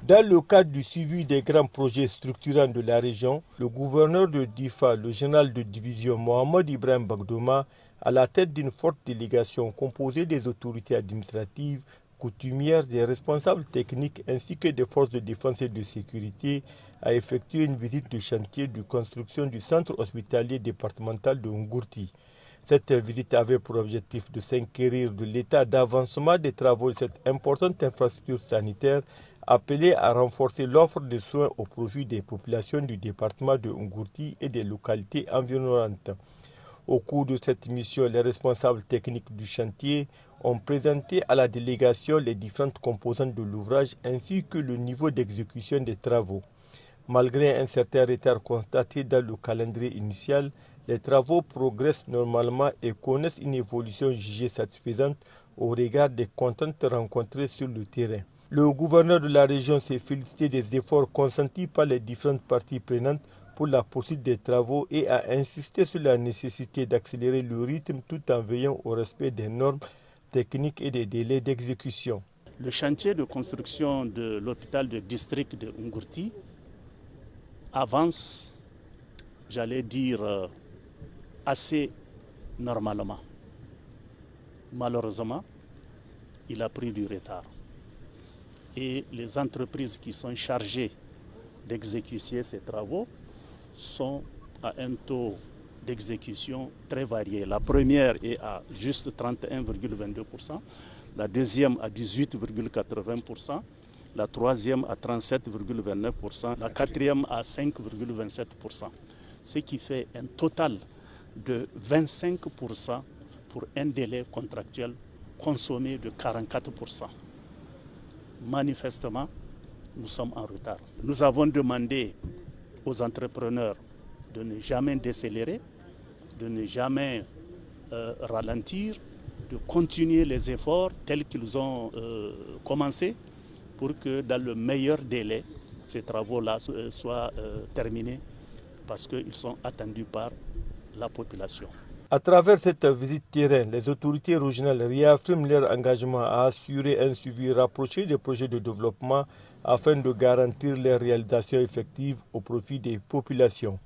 Dans le cadre du suivi des grands projets structurants de la région, le gouverneur de Difa, le général de division Mohamed Ibrahim Bagdouma, à la tête d'une forte délégation composée des autorités administratives, coutumières, des responsables techniques ainsi que des forces de défense et de sécurité, a effectué une visite de chantier de construction du centre hospitalier départemental de Ngourti. Cette visite avait pour objectif de s'inquérir de l'état d'avancement des travaux de cette importante infrastructure sanitaire appelée à renforcer l'offre de soins au profit des populations du département de Ngourti et des localités environnantes. Au cours de cette mission, les responsables techniques du chantier ont présenté à la délégation les différentes composantes de l'ouvrage ainsi que le niveau d'exécution des travaux. Malgré un certain retard constaté dans le calendrier initial, les travaux progressent normalement et connaissent une évolution jugée satisfaisante au regard des contraintes rencontrées sur le terrain. Le gouverneur de la région s'est félicité des efforts consentis par les différentes parties prenantes pour la poursuite des travaux et a insisté sur la nécessité d'accélérer le rythme tout en veillant au respect des normes techniques et des délais d'exécution. Le chantier de construction de l'hôpital de district de Ngourti avance, j'allais dire, assez normalement. Malheureusement, il a pris du retard. Et les entreprises qui sont chargées d'exécuter ces travaux sont à un taux d'exécution très varié. La première est à juste 31,22%, la deuxième à 18,80%, la troisième à 37,29%, la quatrième à 5,27%, ce qui fait un total de 25% pour un délai contractuel consommé de 44%. Manifestement, nous sommes en retard. Nous avons demandé aux entrepreneurs de ne jamais décélérer, de ne jamais ralentir, de continuer les efforts tels qu'ils ont commencé pour que dans le meilleur délai, ces travaux-là soient terminés parce qu'ils sont attendus par la population. À travers cette visite terrain, les autorités régionales réaffirment leur engagement à assurer un suivi rapproché des projets de développement afin de garantir leur réalisation effective au profit des populations.